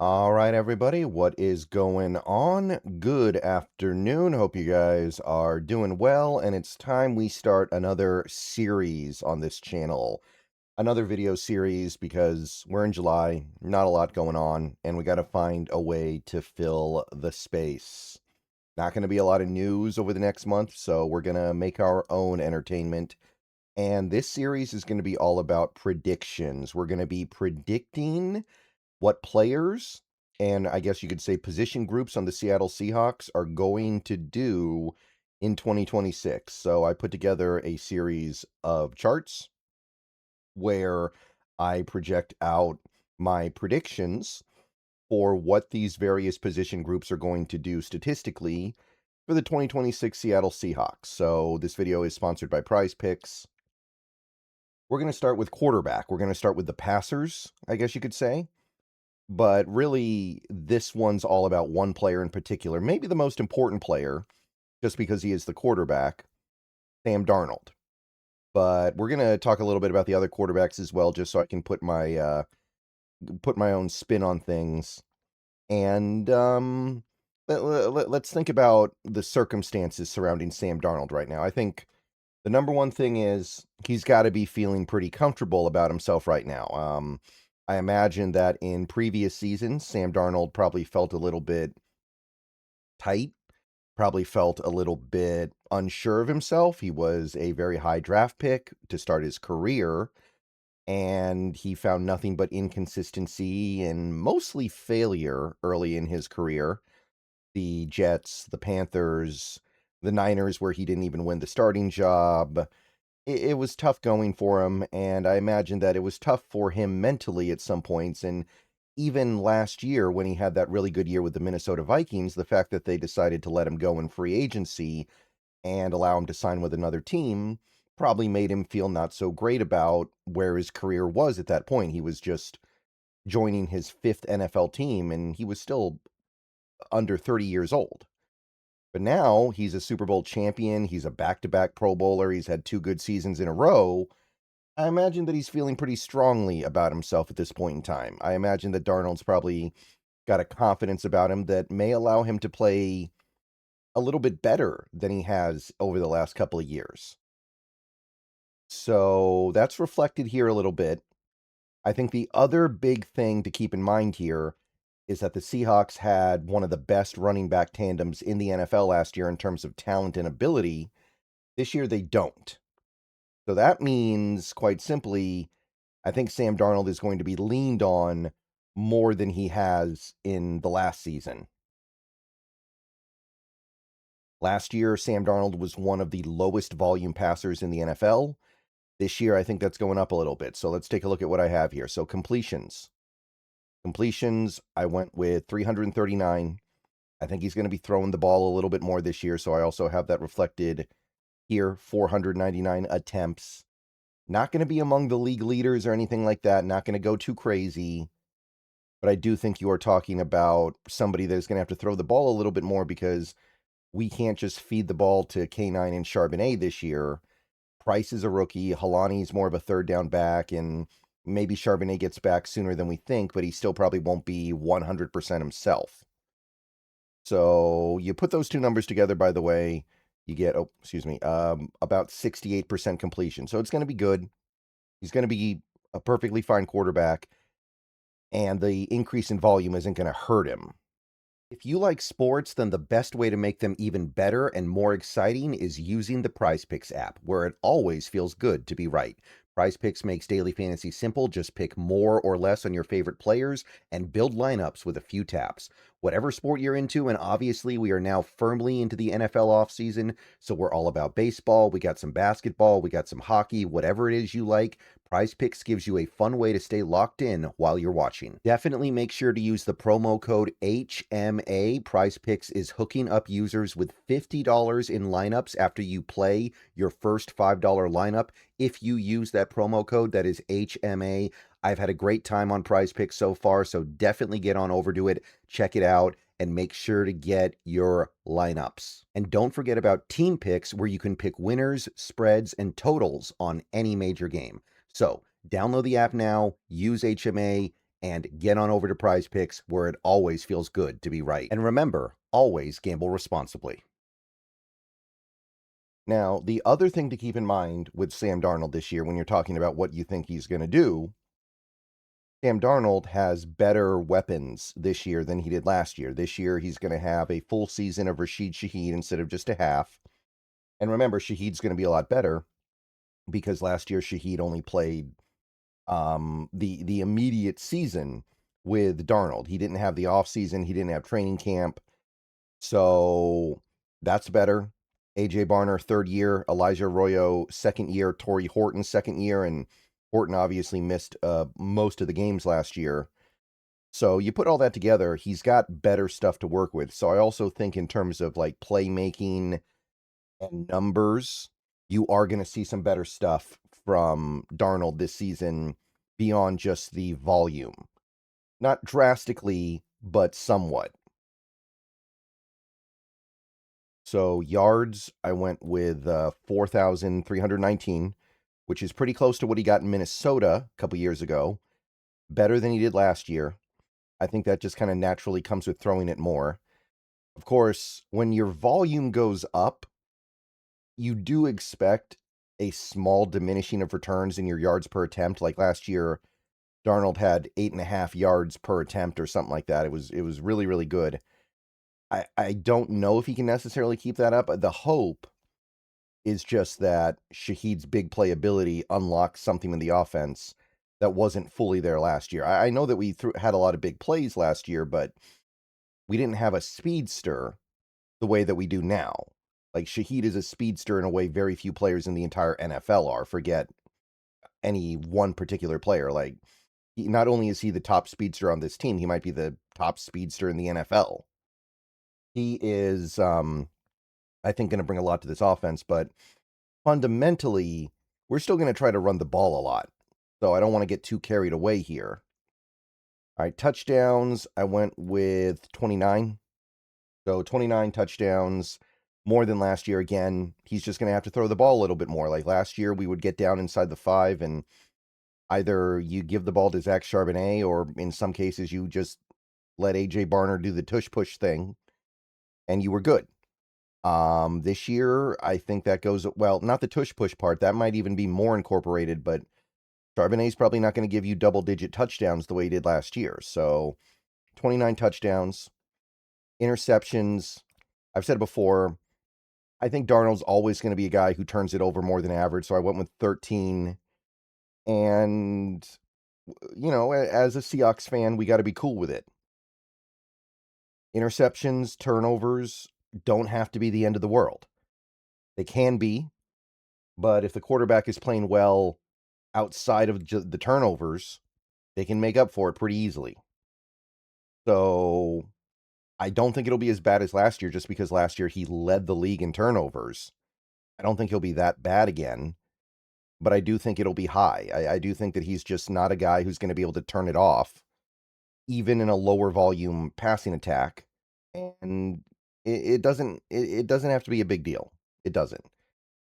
All right, everybody, what is going on? Good afternoon. Hope you guys are doing well, and it's time we start another series on this channel. Another video series because we're in July, not a lot going on, and we got to find a way to fill the space. Not going to be a lot of news over the next month, so we're going to make our own entertainment. And this series is going to be all about predictions. We're going to be predicting what players and I guess you could say position groups on the Seattle Seahawks are going to do in 2026. So I put together a series of charts where I project out my predictions for what these various position groups are going to do statistically for the 2026 Seattle Seahawks. So this video is sponsored by Prize Picks. We're going to start with quarterback. We're going to start with the passers, I guess you could say. But really, this one's all about one player in particular, maybe the most important player, just because he is the quarterback, Sam Darnold. But we're going to talk a little bit about the other quarterbacks as well, just so I can put my own spin on things. And let's think about the circumstances surrounding Sam Darnold right now. I think the number one thing is he's got to be feeling pretty comfortable about himself right now. I imagine that in previous seasons, Sam Darnold probably felt a little bit tight, probably felt a little bit unsure of himself. He was a very high draft pick to start his career, and he found nothing but inconsistency and mostly failure early in his career. The Jets, the Panthers, the Niners, where he didn't even win the starting job. It was tough going for him, and I imagine that it was tough for him mentally at some points. And even last year, when he had that really good year with the Minnesota Vikings, the fact that they decided to let him go in free agency and allow him to sign with another team probably made him feel not so great about where his career was at that point. He was just joining his fifth NFL team, and he was still under 30 years old. But now he's a Super Bowl champion. He's a back-to-back Pro Bowler. He's had 2 good seasons in a row. I imagine that he's feeling pretty strongly about himself at this point in time. I imagine that Darnold's probably got a confidence about him that may allow him to play a little bit better than he has over the last couple of years. So that's reflected here a little bit. I think the other big thing to keep in mind here is that the Seahawks had one of the best running back tandems in the NFL last year in terms of talent and ability. This year, they don't. So that means, quite simply, I think Sam Darnold is going to be leaned on more than he has in the last season. Last year, Sam Darnold was one of the lowest volume passers in the NFL. This year, I think that's going up a little bit. So let's take a look at what I have here. So completions. Completions, I went with 339. I think he's going to be throwing the ball a little bit more this year, so I also have that reflected here, 499 attempts. Not going to be among the league leaders or anything like that, not going to go too crazy, but I do think you are talking about somebody that is going to have to throw the ball a little bit more because we can't just feed the ball to K9 and Charbonnet this year. Price is a rookie, Halani's more of a third down back, and maybe Charbonnet gets back sooner than we think, but he still probably won't be 100% himself. So you put those two numbers together, by the way, you get, about 68% completion. So it's going to be good. He's going to be a perfectly fine quarterback, and the increase in volume isn't going to hurt him. If you like sports, then the best way to make them even better and more exciting is using the Prize Picks app, where it always feels good to be right. Prize Picks makes daily fantasy simple. Just pick more or less on your favorite players and build lineups with a few taps. Whatever sport you're into, and obviously we are now firmly into the NFL offseason, so we're all about baseball. We got some basketball, we got some hockey, whatever it is you like. Prize Picks gives you a fun way to stay locked in while you're watching. Definitely make sure to use the promo code HMA. Prize Picks is hooking up users with $50 in lineups after you play your first $5 lineup. If you use that promo code, that is HMA. I've had a great time on Prize Picks so far, so definitely get on over to it, check it out, and make sure to get your lineups. And don't forget about Team Picks, where you can pick winners, spreads, and totals on any major game. So download the app now, use HMA, and get on over to Prize Picks, where it always feels good to be right. And remember, always gamble responsibly. Now, the other thing to keep in mind with Sam Darnold this year, when you're talking about what you think he's going to do, Sam Darnold has better weapons this year than he did last year. This year, he's going to have a full season of Rashid Shaheed instead of just a half. And remember, Shaheed's going to be a lot better because last year Shaheed only played the immediate season with Darnold. He didn't have the offseason. He didn't have training camp. So that's better. AJ Barner, third year. Elijah Arroyo, second year. Torrey Horton, second year. And Horton obviously missed most of the games last year. So you put all that together, he's got better stuff to work with. So I also think in terms of like playmaking and numbers, you are going to see some better stuff from Darnold this season beyond just the volume. Not drastically, but somewhat. So yards, I went with 4,319, which is pretty close to what he got in Minnesota a couple years ago. Better than he did last year. I think that just kind of naturally comes with throwing it more. Of course, when your volume goes up, you do expect a small diminishing of returns in your yards per attempt. Like last year, Darnold had 8.5 yards per attempt or something like that. It was really, really good. I don't know if he can necessarily keep that up. The hope is just that Shaheed's big playability unlocks something in the offense that wasn't fully there last year. I know that we had a lot of big plays last year, but we didn't have a speedster the way that we do now. Like, Shaheed is a speedster in a way very few players in the entire NFL are. Forget any one particular player. Like, not only is he the top speedster on this team, he might be the top speedster in the NFL. He is, I think, going to bring a lot to this offense, but fundamentally, we're still going to try to run the ball a lot. So I don't want to get too carried away here. All right, touchdowns, I went with 29. So 29 touchdowns, more than last year. Again, he's just going to have to throw the ball a little bit more. Like last year, we would get down inside the 5, and either you give the ball to Zach Charbonnet, or in some cases, you just let AJ Barner do the tush-push thing, and you were good. This year, I think that goes, well, not the tush-push part. That might even be more incorporated, but Charbonnet's probably not going to give you double-digit touchdowns the way he did last year. So 29 touchdowns. Interceptions, I've said it before, I think Darnold's always going to be a guy who turns it over more than average, so I went with 13. And, you know, as a Seahawks fan, we got to be cool with it. Interceptions, turnovers don't have to be the end of the world. They can be, but if the quarterback is playing well outside of the turnovers, they can make up for it pretty easily. So I don't think it'll be as bad as last year, just because last year he led the league in turnovers. I don't think he'll be that bad again, but I do think it'll be high. I do think that he's just not a guy who's going to be able to turn it off, even in a lower volume passing attack. And it doesn't have to be a big deal. It doesn't.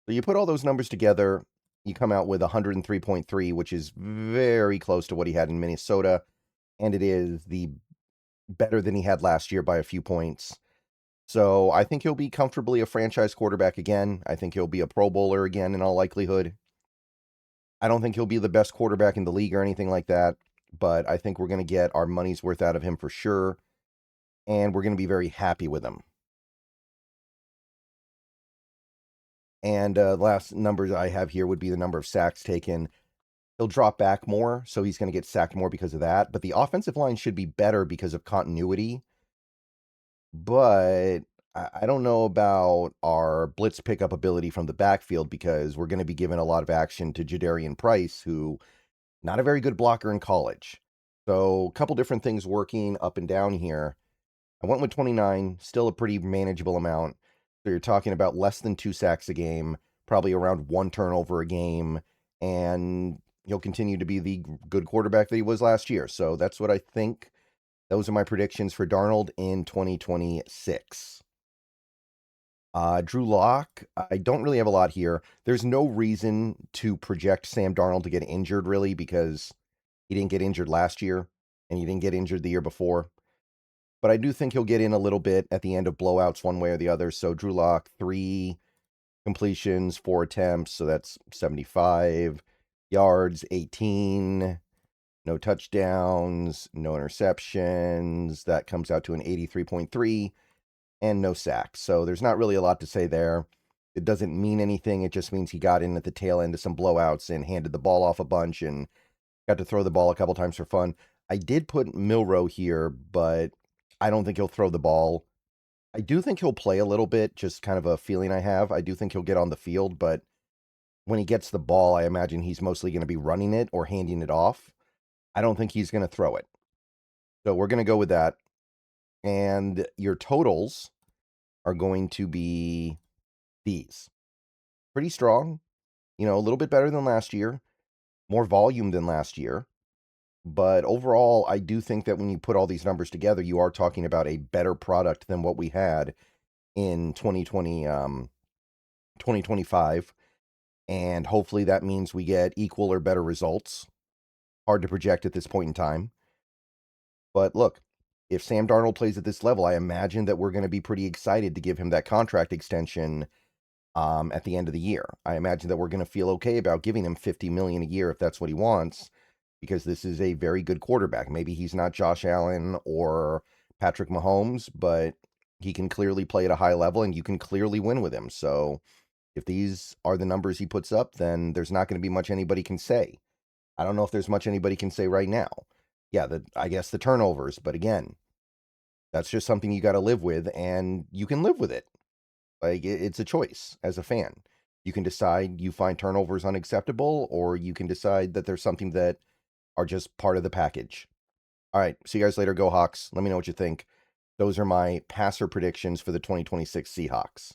So you put all those numbers together, you come out with 103.3, which is very close to what he had in Minnesota, and it is the better than he had last year by a few points. So I think he'll be comfortably a franchise quarterback again. I think he'll be a Pro Bowler again in all likelihood. I don't think he'll be the best quarterback in the league or anything like that, but I think we're going to get our money's worth out of him for sure, and we're going to be very happy with him. And last numbers I have here would be the number of sacks taken. He'll drop back more, so he's going to get sacked more because of that. But the offensive line should be better because of continuity. But I don't know about our blitz pickup ability from the backfield, because we're going to be giving a lot of action to Jadarian Price, who not a very good blocker in college. So a couple different things working up and down here. I went with 29, still a pretty manageable amount. So you're talking about less than 2 sacks a game, probably around 1 turnover a game, and he'll continue to be the good quarterback that he was last year. So that's what I think. Those are my predictions for Darnold in 2026. Drew Lock, I don't really have a lot here. There's no reason to project Sam Darnold to get injured, really, because he didn't get injured last year. and he didn't get injured the year before. But I do think he'll get in a little bit at the end of blowouts one way or the other. So Drew Lock, 3 completions, 4 attempts, so that's 75 yards, 18, no touchdowns, no interceptions. That comes out to an 83.3, and no sacks. So there's not really a lot to say there. It doesn't mean anything. It just means he got in at the tail end of some blowouts and handed the ball off a bunch and got to throw the ball a couple times for fun. I did put Milrow here, but I don't think he'll throw the ball. I do think he'll play a little bit, just kind of a feeling I have. I do think he'll get on the field, but when he gets the ball, I imagine he's mostly going to be running it or handing it off. I don't think he's going to throw it. So we're going to go with that. And your totals are going to be these. Pretty strong, a little bit better than last year, more volume than last year. But overall, I do think that when you put all these numbers together, you are talking about a better product than what we had in 2025. And hopefully that means we get equal or better results. Hard to project at this point in time. But look, if Sam Darnold plays at this level, I imagine that we're going to be pretty excited to give him that contract extension at the end of the year. I imagine that we're going to feel okay about giving him $50 million a year if that's what he wants, because this is a very good quarterback. Maybe he's not Josh Allen or Patrick Mahomes, but he can clearly play at a high level and you can clearly win with him. So if these are the numbers he puts up, then there's not going to be much anybody can say. I don't know if there's much anybody can say right now. Yeah, I guess the turnovers, but again, that's just something you got to live with, and you can live with it. Like, it's a choice as a fan. You can decide you find turnovers unacceptable, or you can decide that there's something that are just part of the package. All right, see you guys later. Go Hawks. Let me know what you think. Those are my passer predictions for the 2026 Seahawks.